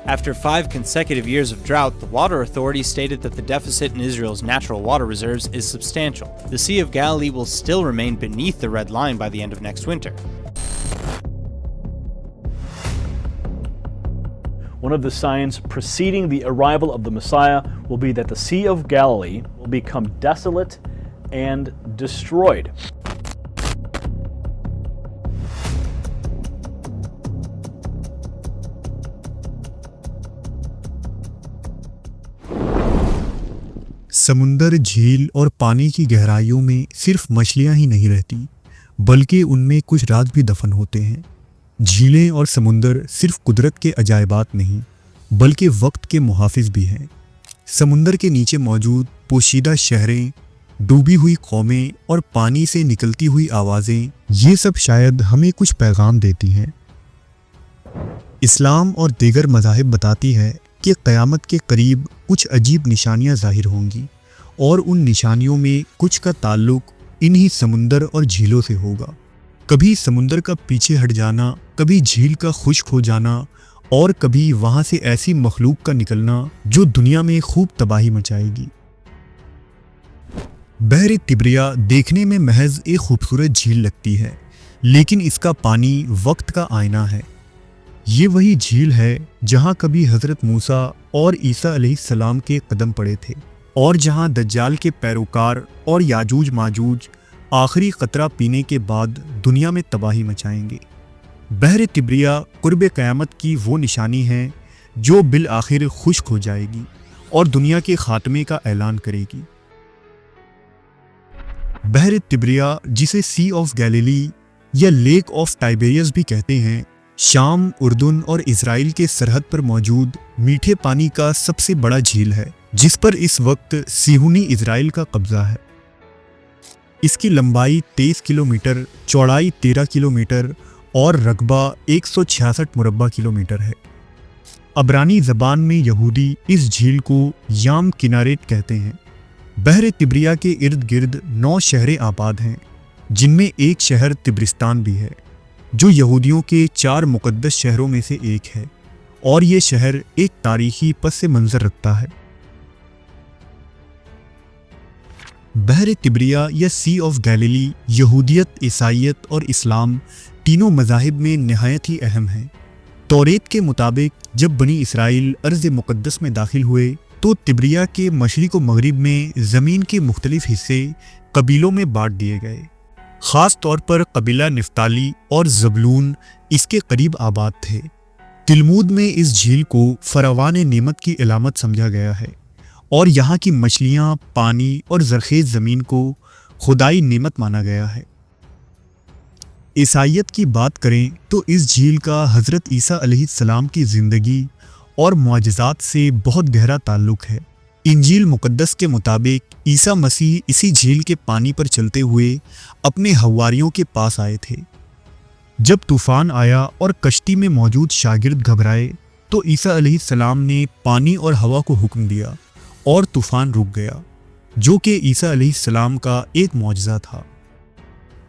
After 5 consecutive years of drought, the Water Authority stated that the deficit in Israel's natural water reserves is substantial. The Sea of Galilee will still remain beneath the red line by the end of next winter. One of the signs preceding the arrival of the Messiah will be that the Sea of Galilee will become desolate and destroyed. سمندر، جھیل اور پانی کی گہرائیوں میں صرف مچھلیاں ہی نہیں رہتی، بلکہ ان میں کچھ راز بھی دفن ہوتے ہیں۔ جھیلیں اور سمندر صرف قدرت کے عجائبات نہیں، بلکہ وقت کے محافظ بھی ہیں۔ سمندر کے نیچے موجود پوشیدہ شہریں، ڈوبی ہوئی قومیں اور پانی سے نکلتی ہوئی آوازیں، یہ سب شاید ہمیں کچھ پیغام دیتی ہیں۔ اسلام اور دیگر مذاہب بتاتی ہے کہ قیامت کے قریب کچھ عجیب نشانیاں ظاہر ہوں گی، اور ان نشانیوں میں کچھ کا تعلق انہی سمندر اور جھیلوں سے ہوگا۔ کبھی سمندر کا پیچھے ہٹ جانا، کبھی جھیل کا خشک ہو جانا، اور کبھی وہاں سے ایسی مخلوق کا نکلنا جو دنیا میں خوب تباہی مچائے گی۔ بحر طبریہ دیکھنے میں محض ایک خوبصورت جھیل لگتی ہے، لیکن اس کا پانی وقت کا آئینہ ہے۔ یہ وہی جھیل ہے جہاں کبھی حضرت موسیٰ اور عیسیٰ علیہ السلام کے قدم پڑے تھے، اور جہاں دجال کے پیروکار اور یاجوج ماجوج آخری قطرہ پینے کے بعد دنیا میں تباہی مچائیں گے۔ بحر طبریہ قرب قیامت کی وہ نشانی ہے جو بالآخر خشک ہو جائے گی اور دنیا کے خاتمے کا اعلان کرے گی۔ بحر طبریہ، جسے سی آف گیلیلی یا لیک آف ٹائبیریس بھی کہتے ہیں، شام، اردن اور اسرائیل کے سرحد پر موجود میٹھے پانی کا سب سے بڑا جھیل ہے، جس پر اس وقت صہیونی اسرائیل کا قبضہ ہے۔ اس کی لمبائی 23 کلومیٹر، چوڑائی 13 کلومیٹر اور رقبہ 166 مربع کلومیٹر ہے۔ عبرانی زبان میں یہودی اس جھیل کو یام کنارت کہتے ہیں۔ بحر طبریہ کے ارد گرد 9 شہریں آباد ہیں، جن میں ایک شہر طبرستان بھی ہے، جو یہودیوں کے 4 مقدس شہروں میں سے ایک ہے، اور یہ شہر ایک تاریخی پس منظر رکھتا ہے۔ بحر طبریہ یا سی آف گیلیلی یہودیت، عیسائیت اور اسلام تینوں مذاہب میں نہایت ہی اہم ہے۔ توریت کے مطابق جب بنی اسرائیل ارض مقدس میں داخل ہوئے تو طبریہ کے مشرق و مغرب میں زمین کے مختلف حصے قبیلوں میں بانٹ دیے گئے۔ خاص طور پر قبیلہ نفتالی اور زبلون اس کے قریب آباد تھے۔ تلمود میں اس جھیل کو فراوان نعمت کی علامت سمجھا گیا ہے، اور یہاں کی مچھلیاں، پانی اور زرخیز زمین کو خدائی نعمت مانا گیا ہے۔ عیسائیت کی بات کریں تو اس جھیل کا حضرت عیسیٰ علیہ السلام کی زندگی اور معجزات سے بہت گہرا تعلق ہے۔ انجیل مقدس کے مطابق عیسیٰ مسیح اسی جھیل کے پانی پر چلتے ہوئے اپنے حواریوں کے پاس آئے تھے۔ جب طوفان آیا اور کشتی میں موجود شاگرد گھبرائے تو عیسیٰ علیہ السلام نے پانی اور ہوا کو حکم دیا اور طوفان رک گیا، جو کہ عیسیٰ علیہ السلام کا ایک معجزہ تھا۔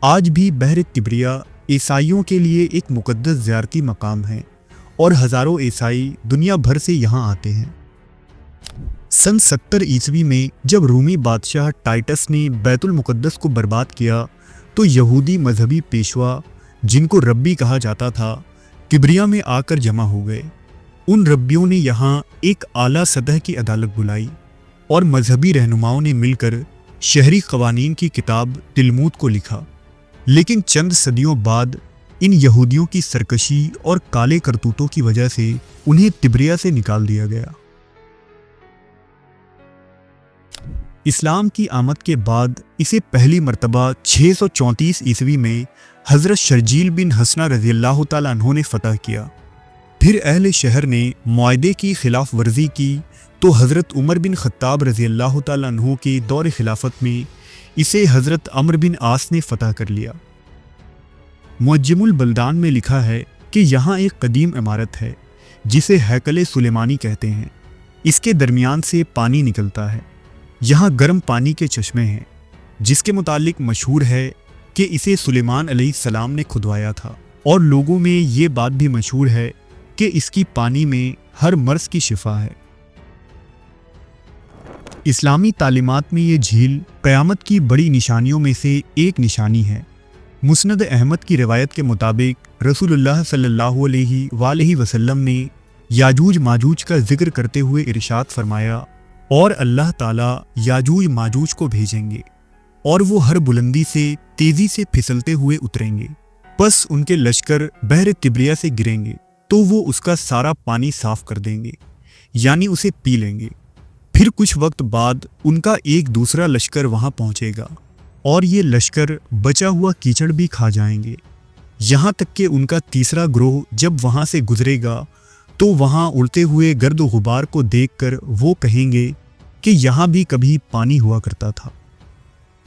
آج بھی بحر طبریہ عیسائیوں کے لیے ایک مقدس زیارتی مقام ہے، اور ہزاروں عیسائی دنیا بھر سے یہاں آتے ہیں۔ سن 70 عیسوی میں جب رومی بادشاہ ٹائٹس نے بیت المقدس کو برباد کیا تو یہودی مذہبی پیشوا، جن کو ربی کہا جاتا تھا، طبریہ میں آ کر جمع ہو گئے۔ ان ربیوں نے یہاں ایک اعلیٰ سطح کی عدالت بلائی، اور مذہبی رہنماؤں نے مل کر شہری قوانین کی کتاب تلمود کو لکھا۔ لیکن چند صدیوں بعد ان یہودیوں کی سرکشی اور کالے کرتوتوں کی وجہ سے انہیں طبریہ سے نکال دیا گیا۔ اسلام کی آمد کے بعد اسے پہلی مرتبہ 634 عیسوی میں حضرت شرجیل بن حسنہ رضی اللہ تعالیٰ عنہ نے فتح کیا۔ پھر اہل شہر نے معاہدے کی خلاف ورزی کی تو حضرت عمر بن خطاب رضی اللہ تعالیٰ عنہ کے دور خلافت میں اسے حضرت عمرو بن عاص نے فتح کر لیا۔ معجم البلدان میں لکھا ہے کہ یہاں ایک قدیم عمارت ہے جسے ہیکل سلیمانی کہتے ہیں۔ اس کے درمیان سے پانی نکلتا ہے۔ یہاں گرم پانی کے چشمے ہیں، جس کے متعلق مشہور ہے کہ اسے سلیمان علیہ السلام نے کھدوایا تھا، اور لوگوں میں یہ بات بھی مشہور ہے کہ اس کی پانی میں ہر مرض کی شفا ہے۔ اسلامی تعلیمات میں یہ جھیل قیامت کی بڑی نشانیوں میں سے ایک نشانی ہے۔ مسند احمد کی روایت کے مطابق رسول اللہ صلی اللہ علیہ وآلہ وسلم نے یاجوج ماجوج کا ذکر کرتے ہوئے ارشاد فرمایا، اور اللہ تعالیٰ یاجوج ماجوج کو بھیجیں گے اور وہ ہر بلندی سے تیزی سے پھسلتے ہوئے اتریں گے، پس ان کے لشکر بحر تبریہ سے گریں گے تو وہ اس کا سارا پانی صاف کر دیں گے، یعنی اسے پی لیں گے۔ پھر کچھ وقت بعد ان کا ایک دوسرا لشکر وہاں پہنچے گا اور یہ لشکر بچا ہوا کیچڑ بھی کھا جائیں گے، یہاں تک کہ ان کا تیسرا گروہ جب وہاں سے گزرے گا تو وہاں اڑتے ہوئے گرد و غبار کو دیکھ کر وہ کہیں گے کہ یہاں بھی کبھی پانی ہوا کرتا تھا۔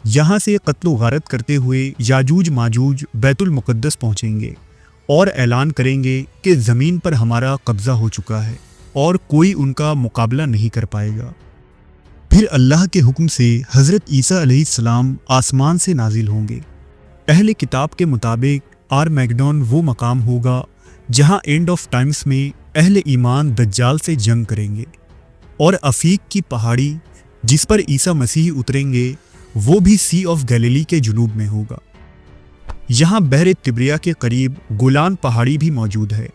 یہاں سے قتل و غارت کرتے ہوئے یاجوج ماجوج بیت المقدس پہنچیں گے اور اعلان کریں گے کہ زمین پر ہمارا قبضہ ہو چکا ہے اور کوئی ان کا مقابلہ نہیں کر پائے گا۔ پھر اللہ کے حکم سے حضرت عیسیٰ علیہ السلام آسمان سے نازل ہوں گے۔ اہل کتاب کے مطابق آرمیگڈون وہ مقام ہوگا جہاں اینڈ آف ٹائمز میں اہل ایمان دجال سے جنگ کریں گے، اور افیق کی پہاڑی جس پر عیسیٰ مسیح اتریں گے وہ بھی سی آف گیلیلی کے جنوب میں ہوگا۔ یہاں بحر تبریہ کے قریب گولان پہاڑی بھی موجود ہے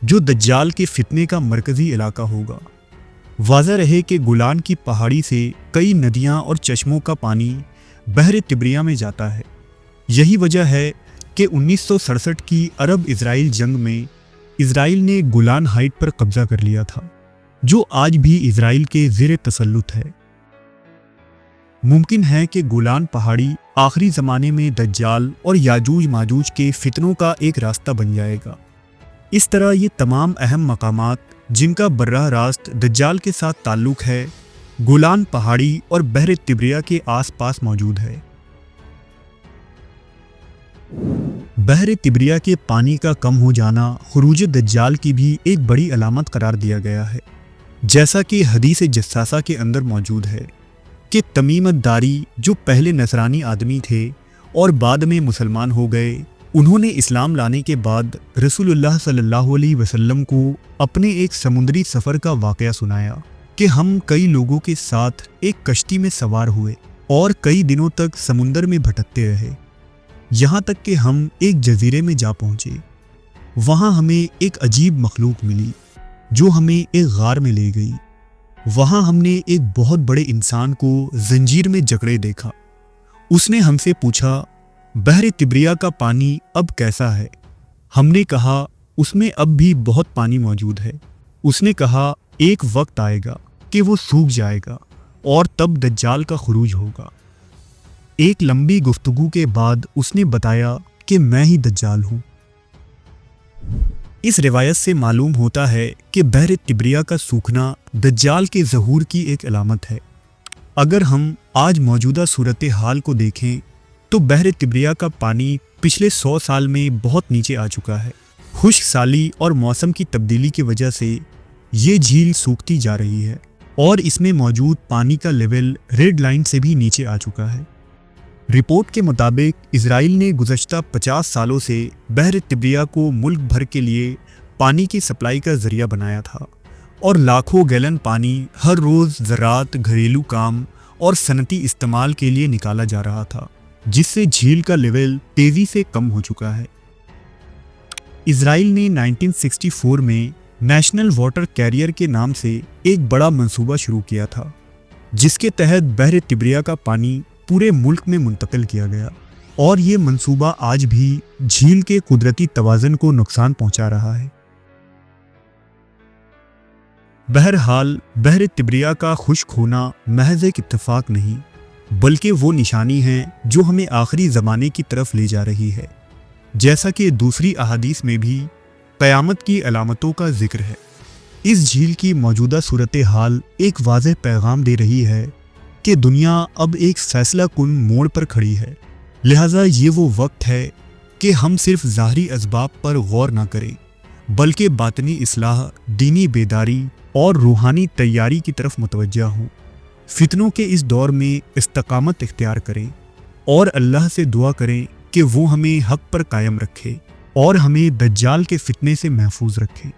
جو دجال کے فتنے کا مرکزی علاقہ ہوگا۔ واضح رہے کہ گولان کی پہاڑی سے کئی ندیاں اور چشموں کا پانی بحر تبریہ میں جاتا ہے۔ یہی وجہ ہے کہ 1967 کی عرب اسرائیل جنگ میں اسرائیل نے گولان ہائٹ پر قبضہ کر لیا تھا، جو آج بھی اسرائیل کے زیر تسلط ہے۔ ممکن ہے کہ گولان پہاڑی آخری زمانے میں دجال اور یاجوج ماجوج کے فتنوں کا ایک راستہ بن جائے گا۔ اس طرح یہ تمام اہم مقامات جن کا براہ راست دجال کے ساتھ تعلق ہے، گولان پہاڑی اور بحر تبریہ کے آس پاس موجود ہے۔ بحر تبریہ کے پانی کا کم ہو جانا خروج دجال کی بھی ایک بڑی علامت قرار دیا گیا ہے، جیسا کہ حدیث جساسہ کے اندر موجود ہے کہ تمیم الداری جو پہلے نصرانی آدمی تھے اور بعد میں مسلمان ہو گئے، انہوں نے اسلام لانے کے بعد رسول اللہ صلی اللہ علیہ وسلم کو اپنے ایک سمندری سفر کا واقعہ سنایا کہ ہم کئی لوگوں کے ساتھ ایک کشتی میں سوار ہوئے اور کئی دنوں تک سمندر میں بھٹکتے رہے، یہاں تک کہ ہم ایک جزیرے میں جا پہنچے۔ وہاں ہمیں ایک عجیب مخلوق ملی جو ہمیں ایک غار میں لے گئی۔ وہاں ہم نے ایک بہت بڑے انسان کو زنجیر میں جکڑے دیکھا۔ اس نے ہم سے پوچھا، بحر تبریہ کا پانی اب کیسا ہے؟ ہم نے کہا، اس میں اب بھی بہت پانی موجود ہے۔ اس نے کہا، ایک وقت آئے گا کہ وہ سوکھ جائے گا اور تب دجال کا خروج ہوگا۔ ایک لمبی گفتگو کے بعد اس نے بتایا کہ میں ہی دجال ہوں۔ اس روایت سے معلوم ہوتا ہے کہ بحر تبریہ کا سوکھنا دجال کے ظہور کی ایک علامت ہے۔ اگر ہم آج موجودہ صورتحال کو دیکھیں تو بحر تبریہ کا پانی پچھلے 100 سال میں بہت نیچے آ چکا ہے۔ خشک سالی اور موسم کی تبدیلی کی وجہ سے یہ جھیل سوکھتی جا رہی ہے اور اس میں موجود پانی کا لیول ریڈ لائن سے بھی نیچے آ چکا ہے۔ رپورٹ کے مطابق اسرائیل نے گزشتہ 50 سالوں سے بحر تبریہ کو ملک بھر کے لیے پانی کی سپلائی کا ذریعہ بنایا تھا، اور لاکھوں گیلن پانی ہر روز زراعت، گھریلو کام اور صنعتی استعمال کے لیے نکالا جا رہا تھا، جس سے جھیل کا لیول تیزی سے کم ہو چکا ہے۔ اسرائیل نے 1964 میں نیشنل واٹر کیریئر کے نام سے ایک بڑا منصوبہ شروع کیا تھا، جس کے تحت بحر تبریہ کا پانی پورے ملک میں منتقل کیا گیا، اور یہ منصوبہ آج بھی جھیل کے قدرتی توازن کو نقصان پہنچا رہا ہے۔ بہرحال بحر تبریہ کا خشک ہونا محض ایک اتفاق نہیں، بلکہ وہ نشانی ہے جو ہمیں آخری زمانے کی طرف لے جا رہی ہے، جیسا کہ دوسری احادیث میں بھی قیامت کی علامتوں کا ذکر ہے۔ اس جھیل کی موجودہ صورتحال ایک واضح پیغام دے رہی ہے کہ دنیا اب ایک فیصلہ کن موڑ پر کھڑی ہے، لہٰذا یہ وہ وقت ہے کہ ہم صرف ظاہری اسباب پر غور نہ کریں، بلکہ باطنی اصلاح، دینی بیداری اور روحانی تیاری کی طرف متوجہ ہوں۔ فتنوں کے اس دور میں استقامت اختیار کریں اور اللہ سے دعا کریں کہ وہ ہمیں حق پر قائم رکھے اور ہمیں دجال کے فتنے سے محفوظ رکھے۔